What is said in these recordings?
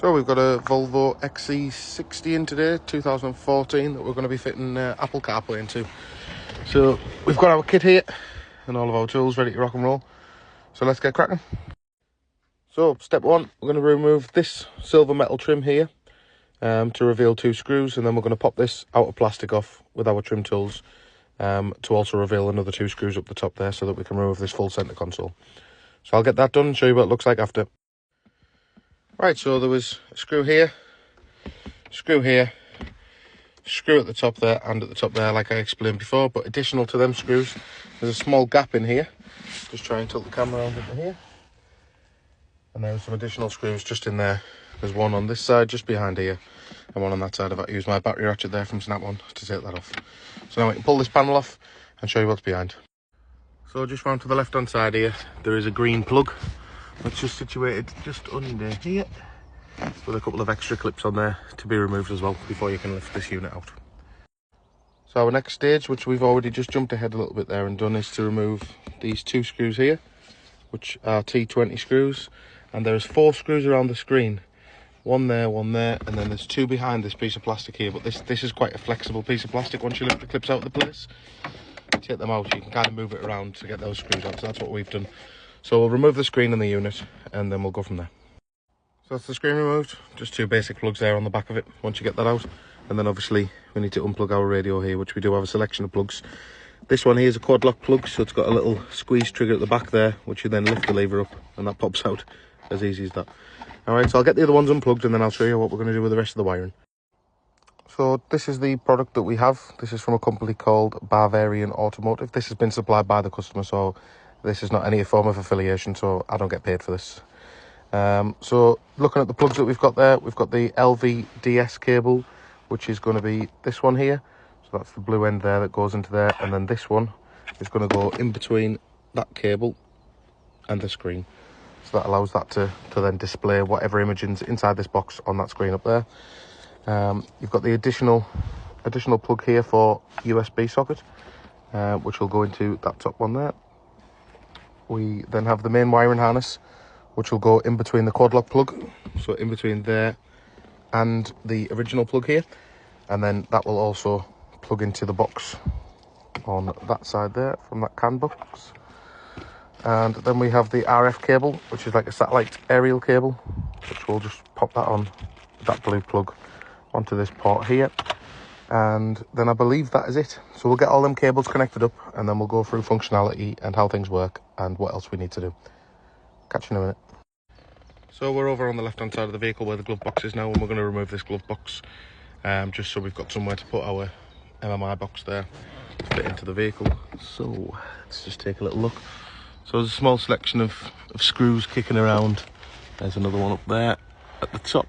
So we've got a Volvo XC60 in today, 2014, that we're going to be fitting Apple CarPlay into. So we've got our kit here and all of our tools ready to rock and roll. So let's get cracking. So step one, we're going to remove this silver metal trim here to reveal two screws, and then we're going to pop this outer plastic off with our trim tools to also reveal another two screws up the top there so that we can remove this full centre console. So I'll get that done and show you what it looks like after. Right, so there was a screw here, screw here, screw at the top there and at the top there like I explained before, but additional to them screws, there's a small gap in here. Just try and tilt the camera around into here. And there's some additional screws just in there. There's one on this side just behind here and one on that side. I've used my battery ratchet there from Snap-on to take that off. So now we can pull this panel off and show you what's behind. So just round to the left hand side here, there is a green plug that's just situated just under here, with a couple of extra clips on there to be removed as well before you can lift this unit out. So our next stage, which we've already just jumped ahead a little bit there and done, is to remove these two screws here, which are T20 screws, and there's 4 screws around the screen. One there, and then there's 2 behind this piece of plastic here, but this is quite a flexible piece of plastic. Once you lift the clips out of the place, take them out, you can kind of move it around to get those screws out. So that's what we've done. So we'll remove the screen and the unit and then we'll go from there. So that's the screen removed, just 2 basic plugs there on the back of it once you get that out. And then obviously we need to unplug our radio here, which we do have a selection of plugs. This one here is a quad lock plug, so it's got a little squeeze trigger at the back there, which you then lift the lever up and that pops out, as easy as that. Alright, so I'll get the other ones unplugged and then I'll show you what we're going to do with the rest of the wiring. So this is the product that we have. This is from a company called Bavarian Automotive. This has been supplied by the customer, so this is not any form of affiliation, so I don't get paid for this. So looking at the plugs that we've got there, we've got the LVDS cable, which is going to be this one here. So that's the blue end there that goes into there, and then this one is going to go in between that cable and the screen. So that allows that to then display whatever imaging's inside this box on that screen up there. You've got the additional plug here for USB socket, which will go into that top one there. We then have the main wiring harness, which will go in between the quad lock plug, so in between there and the original plug here, and then that will also plug into the box on that side there from that CAN box. And then we have the RF cable, which is like a satellite aerial cable, which we'll just pop that on, that blue plug, onto this port here. And then I believe that is it. So we'll get all them cables connected up and then we'll go through functionality and how things work and what else we need to do. Catch you in a minute. So we're over on the left hand side of the vehicle where the glove box is now, and we're going to remove this glove box just so we've got somewhere to put our MMI box there to fit into the vehicle. So let's just take a little look. So there's a small selection of screws kicking around. There's another one up there at the top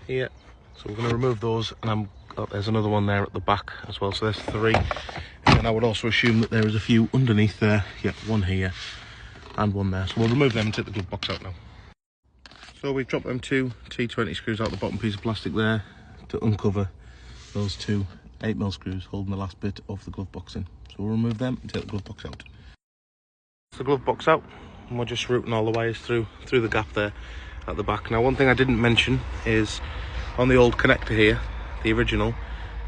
here. So we're going to remove those, and there's another one there at the back as well. So there's 3. And then I would also assume that there is a few underneath there. Yeah, one here and one there. So we'll remove them and take the glove box out now. So we've dropped them 2 T20 screws out the bottom piece of plastic there to uncover those 2 8mm screws holding the last bit of the glove box in. So we'll remove them and take the glove box out. The glove box out, and we're just routing all the wires through the gap there at the back. Now, one thing I didn't mention is on the old connector here, the original,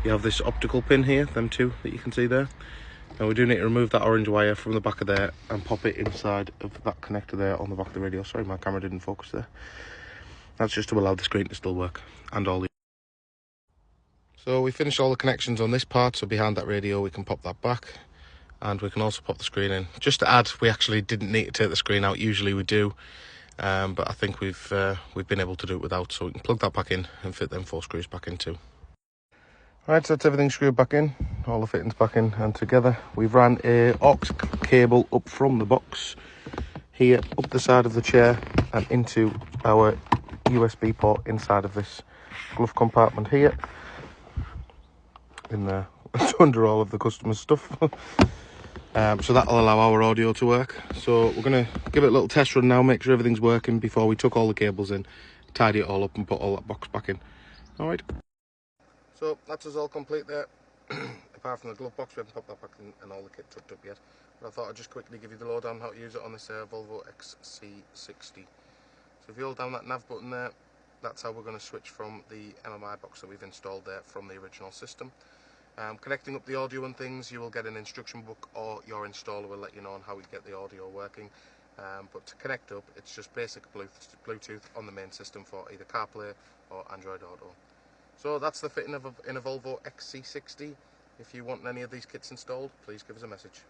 you have this optical pin here, them 2 that you can see there. Now we do need to remove that orange wire from the back of there and pop it inside of that connector there on the back of the radio. Sorry, my camera didn't focus there. That's just to allow the screen to still work and all the... So we finished all the connections on this part, so behind that radio we can pop that back. And we can also pop the screen in. Just to add, we actually didn't need to take the screen out. Usually we do, but I think we've been able to do it without. So we can plug that back in and fit them 4 screws back in too. Right, so that's everything screwed back in, all the fittings back in and together. We've ran a aux cable up from the box here, up the side of the chair and into our USB port inside of this glove compartment here. In there, under all of the customer's stuff. So that'll allow our audio to work. So we're going to give it a little test run now, make sure everything's working before we tuck all the cables in, tidy it all up and put all that box back in. Alright. So that's us all complete there. Apart from the glove box, we haven't popped that back in and all the kit tucked up yet. But I thought I'd just quickly give you the lowdown on how to use it on this Volvo XC60. So if you hold down that nav button there, That's how we're going to switch from the MMI box that we've installed there from the original system. Connecting up the audio and things, you will get an instruction book, or your installer will let you know on how you get the audio working. But to connect up, it's just basic Bluetooth on the main system for either CarPlay or Android Auto. So that's the fitting in a Volvo XC60. If you want any of these kits installed, please give us a message.